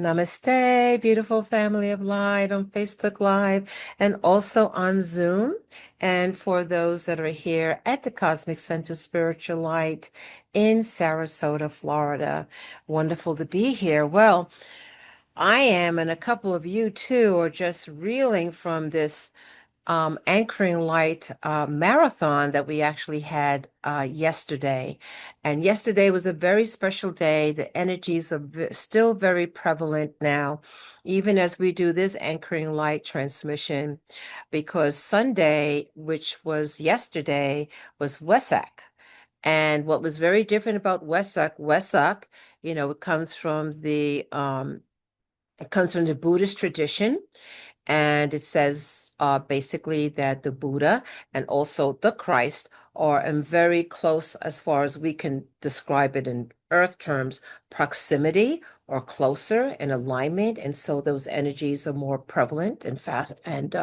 Namaste, beautiful family of light on Facebook Live and also on Zoom. And for those that are here at the Cosmic Center Spiritual Light in Sarasota, Florida, wonderful to be here. Well, I am, and a couple of you too, are just reeling from this anchoring light marathon that we actually had yesterday. And yesterday was a very special day. The energies are still very prevalent now, even as we do this anchoring light transmission, because Sunday, which was yesterday, was Wesak. And what was very different about Wesak, it comes from the Buddhist tradition, and it says basically that the Buddha and also the Christ are in very close, as far as we can describe it in earth terms, proximity or closer in alignment. And so those energies are more prevalent and fast and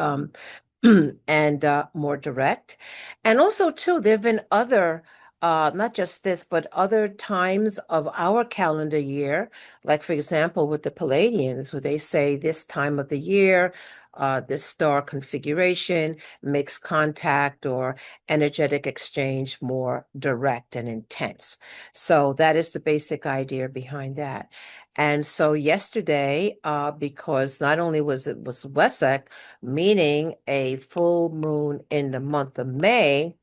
and more direct. And also, too, there have been other, not just this, but other times of our calendar year, like, for example, with the Palladians, where they say this time of the year, this star configuration makes contact or energetic exchange more direct and intense. So that is the basic idea behind that. And so yesterday, because not only was Wesak, meaning a full moon in the month of May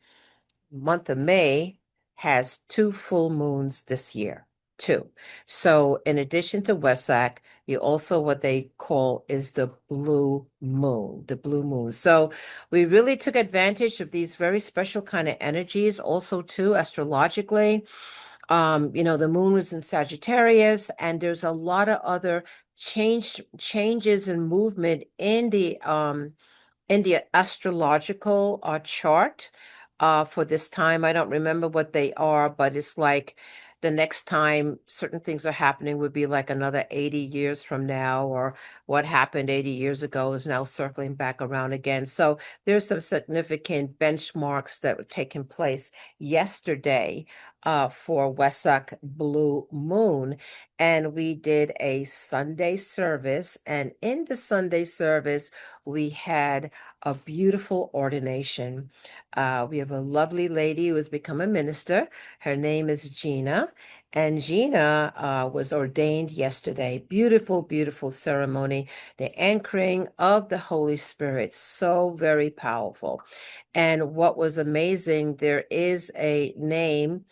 has two full moons this year, too. So in addition to Wesak, you also what they call is the blue moon. So we really took advantage of these very special kind of energies also too, astrologically. The moon was in Sagittarius, and there's a lot of other changes and movement in the astrological chart for this time. I don't remember what they are, but it's like the next time certain things are happening would be like another 80 years from now, or what happened 80 years ago is now circling back around again. So there's some significant benchmarks that were taking place yesterday for Wesak Blue Moon. And we did a Sunday service. And in the Sunday service, we had a beautiful ordination. We have a lovely lady who has become a minister. Her name is Gina, and Gina was ordained yesterday. Beautiful, beautiful ceremony. The anchoring of the Holy Spirit, so very powerful. And what was amazing, there is a name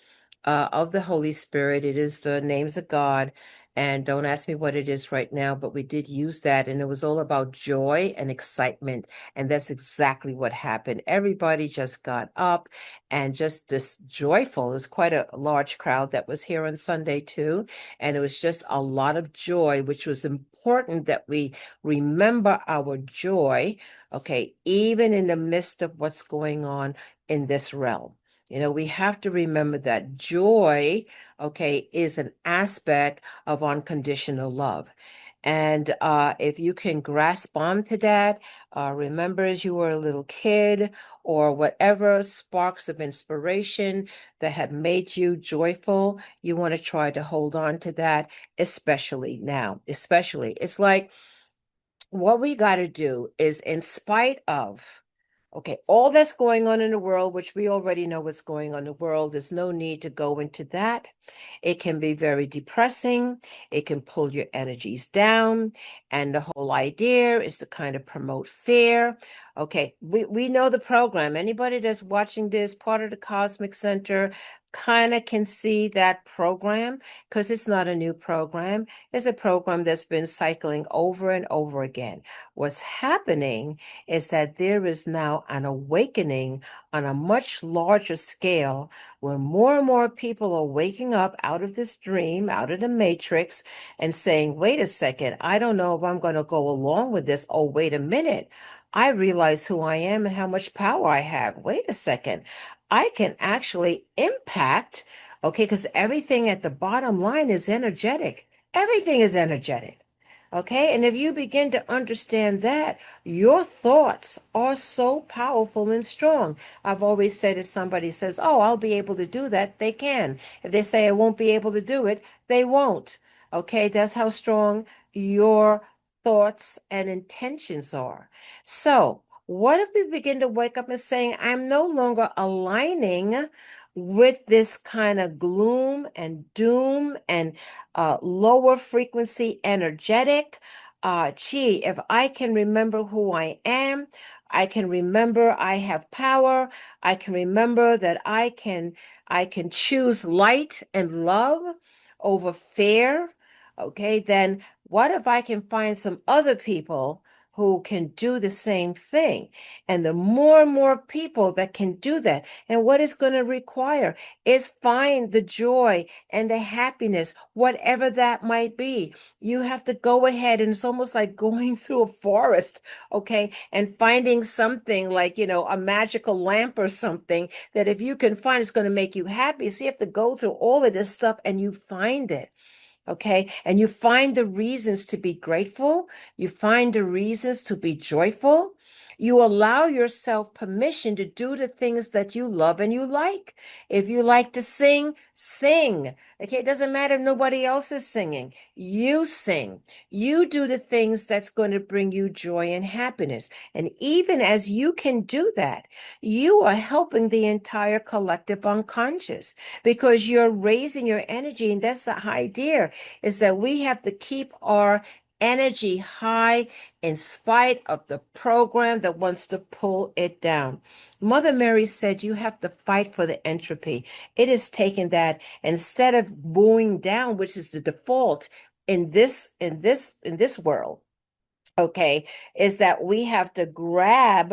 of the Holy Spirit. It is the names of God. And don't ask me what it is right now, but we did use that. And it was all about joy and excitement. And that's exactly what happened. Everybody just got up and just this joyful. It was quite a large crowd that was here on Sunday too. And it was just a lot of joy, which was important that we remember our joy, okay, even in the midst of what's going on in this realm. We have to remember that joy, okay, is an aspect of unconditional love. And if you can grasp onto that, remember as you were a little kid or whatever sparks of inspiration that have made you joyful, you want to try to hold on to that, especially now. Especially, it's like what we got to do is, in spite of, okay, all that's going on in the world, which we already know what's going on in the world, there's no need to go into that. It can be very depressing. It can pull your energies down. And the whole idea is to kind of promote fear. Okay, we know the program. Anybody that's watching this, part of the Cosmic Center, kind of can see that program, because it's not a new program. It's a program that's been cycling over and over again. What's happening is that there is now an awakening on a much larger scale, where more and more people are waking up out of this dream, out of the matrix, and saying, wait a second, I don't know if I'm going to go along with this. Oh, wait a minute. I realize who I am and how much power I have. Wait a second. I can actually impact, okay, because everything at the bottom line is energetic. Everything is energetic. Okay, and if you begin to understand that, your thoughts are so powerful and strong. I've always said if somebody says, oh, I'll be able to do that, they can. If they say I won't be able to do it, they won't. Okay, that's how strong your thoughts and intentions are. So, what if we begin to wake up and saying, I'm no longer aligning with this kind of gloom and doom and lower frequency energetic? Gee, if I can remember who I am, I can remember I have power. I can remember that I can choose light and love over fear. Okay, then what if I can find some other people who can do the same thing? And the more and more people that can do that, and what it's going to require is find the joy and the happiness, whatever that might be. You have to go ahead, and it's almost like going through a forest, okay, and finding something like, a magical lamp or something that if you can find, it's going to make you happy. So you have to go through all of this stuff and you find it. Okay. And you find the reasons to be grateful. You find the reasons to be joyful. You allow yourself permission to do the things that you love and you like. If you like to sing, sing. Okay. It doesn't matter if nobody else is singing. You sing. You do the things that's going to bring you joy and happiness. And even as you can do that, you are helping the entire collective unconscious because you're raising your energy. And that's the idea is that we have to keep our energy high in spite of the program that wants to pull it down. Mother Mary said you have to fight for the entropy. It is taking that instead of bowing down, which is the default in this world, okay, is that we have to grab,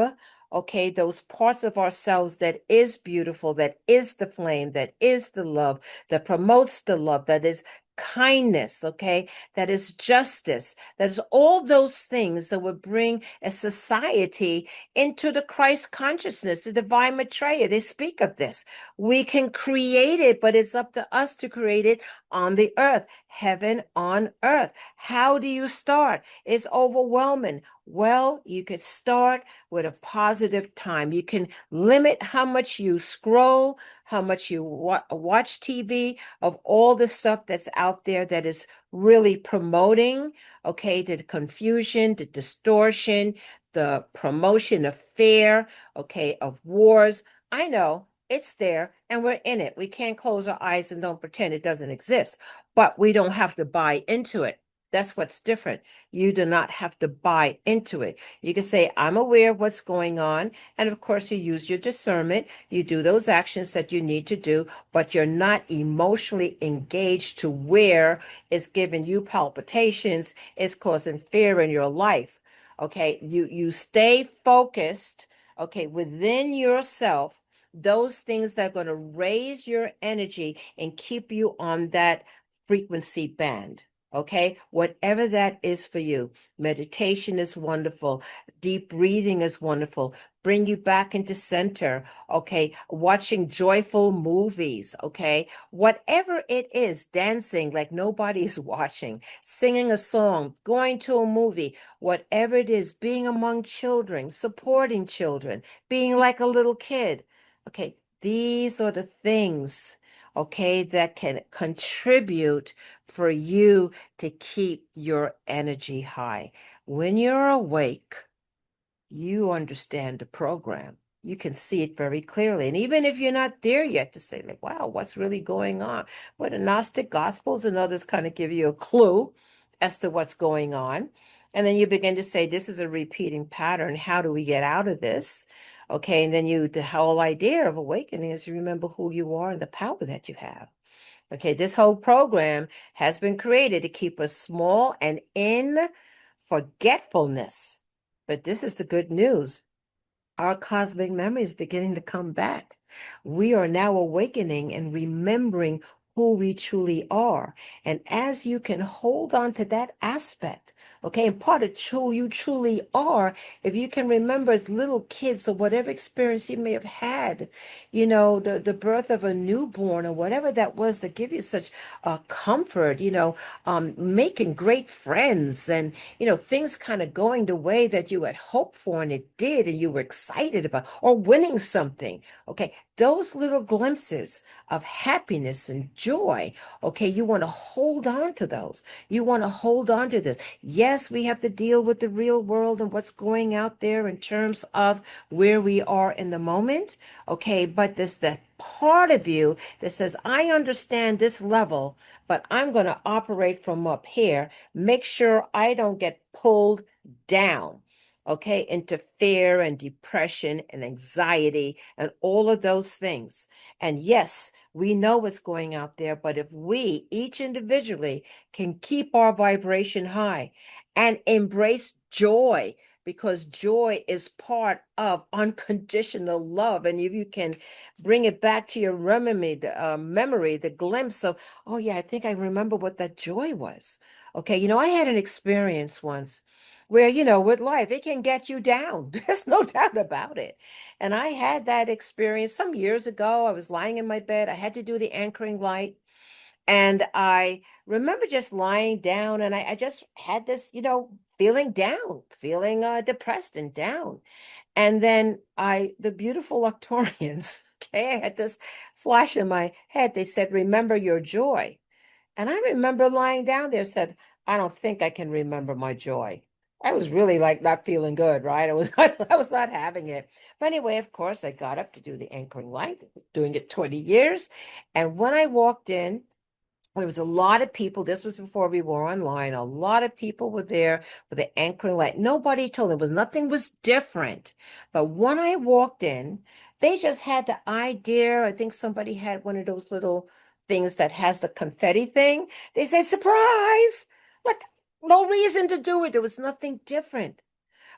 okay, those parts of ourselves that is beautiful, that is the flame, that is the love, that promotes the love, that is kindness, okay, that is justice, that is all those things that would bring a society into the Christ consciousness, the divine Maitreya. They speak of this. We can create it, but it's up to us to create it on the earth, heaven on earth. How do you start? It's overwhelming. Well, you could start with a positive time. You can limit how much you scroll, how much you watch TV, of all the stuff that's out there that is really promoting, okay, the confusion, the distortion, the promotion of fear, okay, of wars. I know it's there and we're in it. We can't close our eyes and don't pretend it doesn't exist, but we don't have to buy into it. That's what's different. You do not have to buy into it. You can say, I'm aware of what's going on. And of course, you use your discernment. You do those actions that you need to do, but you're not emotionally engaged to where it's giving you palpitations, it's causing fear in your life. Okay. You stay focused, okay, within yourself, those things that are going to raise your energy and keep you on that frequency band. Okay, whatever that is for you. Meditation is wonderful. Deep breathing is wonderful. Bring you back into center. Okay, watching joyful movies. Okay, whatever it is, dancing like nobody is watching, singing a song, going to a movie, whatever it is, being among children, supporting children, being like a little kid. Okay, these are the things, okay, that can contribute for you to keep your energy high. When you're awake, you understand the program. You can see it very clearly. And even if you're not there yet to say, like, wow, what's really going on? Well, the Gnostic Gospels and others kind of give you a clue as to what's going on. And then you begin to say, this is a repeating pattern. How do we get out of this? Okay. And then the whole idea of awakening is you remember who you are and the power that you have. Okay, this whole program has been created to keep us small and in forgetfulness. But this is the good news. Our cosmic memory is beginning to come back. We are now awakening and remembering who we truly are. And as you can hold on to that aspect, okay, and part of who you truly are, if you can remember as little kids or whatever experience you may have had, the birth of a newborn or whatever that was to give you such comfort, making great friends and, things kind of going the way that you had hoped for and it did and you were excited about, or winning something. Okay, those little glimpses of happiness and joy. Okay, you want to hold on to those. You want to hold on to this. Yes, we have to deal with the real world and what's going out there in terms of where we are in the moment. Okay, but this that part of you that says, I understand this level, but I'm going to operate from up here. Make sure I don't get pulled down. Okay, into fear and depression and anxiety and all of those things. And yes, we know what's going out there, but if we each individually can keep our vibration high and embrace joy, because joy is part of unconditional love. And if you can bring it back to your memory, the glimpse of, oh, yeah, I think I remember what that joy was. Okay, I had an experience once where, with life, it can get you down. There's no doubt about it. And I had that experience some years ago. I was lying in my bed. I had to do the anchoring light. And I remember just lying down and I just had this, feeling down, feeling depressed and down. And then the beautiful Octorians, okay, I had this flash in my head. They said, remember your joy. And I remember lying down there, said, I don't think I can remember my joy. I was really like not feeling good, right? I was not having it. But anyway, of course, I got up to do the anchoring light, doing it 20 years. And when I walked in, there was a lot of people. This was before we were online. A lot of people were there with the anchoring light. Nobody told them nothing was different. But when I walked in, they just had the idea. I think somebody had one of those little things that has the confetti thing. They said, surprise! Like, no reason to do it. There was nothing different.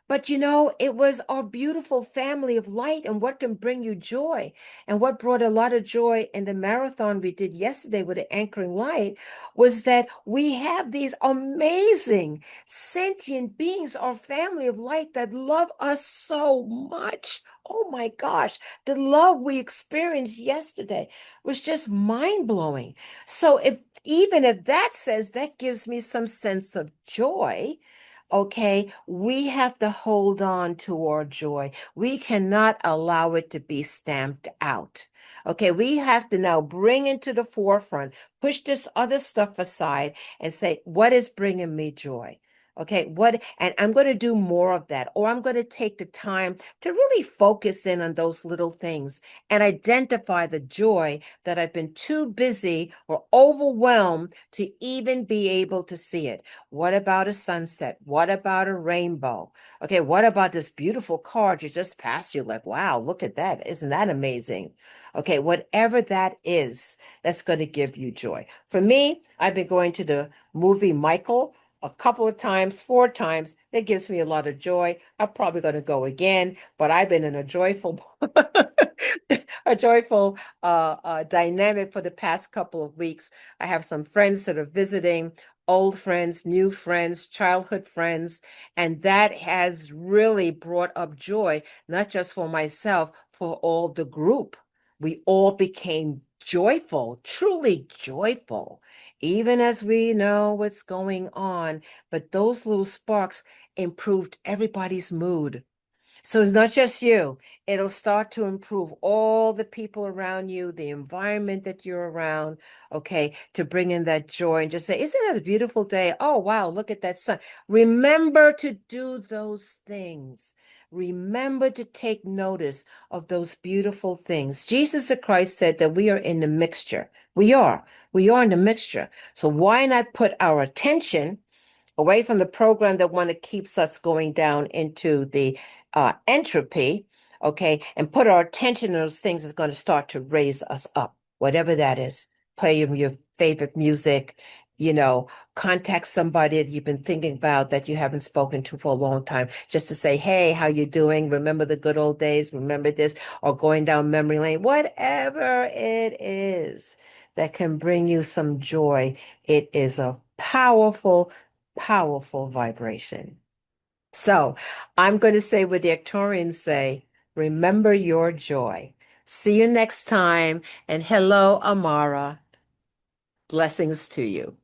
But it was our beautiful family of light and what can bring you joy. And what brought a lot of joy in the marathon we did yesterday with the anchoring light was that we have these amazing sentient beings, our family of light that love us so much. Oh my gosh, the love we experienced yesterday was just mind blowing. So even if that says that gives me some sense of joy. Okay, we have to hold on to our joy. We cannot allow it to be stamped out. Okay, we have to now bring into the forefront, push this other stuff aside and say, what is bringing me joy? Okay, and I'm going to do more of that, or I'm going to take the time to really focus in on those little things and identify the joy that I've been too busy or overwhelmed to even be able to see it. What about a sunset? What about a rainbow? Okay, what about this beautiful card you just passed you? Like, wow, look at that. Isn't that amazing? Okay, whatever that is, that's going to give you joy. For me, I've been going to the movie Michael a couple of times, 4 times. That gives me a lot of joy. I'm probably going to go again, but I've been in a joyful, a joyful dynamic for the past couple of weeks. I have some friends that are visiting, old friends, new friends, childhood friends, and that has really brought up joy, not just for myself, for all the group. We all became joyful, truly joyful, even as we know what's going on. But those little sparks improved everybody's mood. So it's not just you. It'll start to improve all the people around you, the environment that you're around, okay, to bring in that joy and just say, isn't it a beautiful day? Oh, wow, look at that sun. Remember to do those things. Remember to take notice of those beautiful things. Jesus Christ said that we are in the mixture. We are. We are in the mixture. So why not put our attention away from the program that want to keeps us going down into the entropy, okay, and put our attention on those things that's going to start to raise us up, whatever that is. Play your favorite music, you know, contact somebody that you've been thinking about that you haven't spoken to for a long time, just to say, hey, how you doing? Remember the good old days? Remember this? Or going down memory lane, whatever it is that can bring you some joy. It is a powerful powerful vibration. So I'm going to say what the Victorians say, remember your joy. See you next time. And hello, Amara. Blessings to you.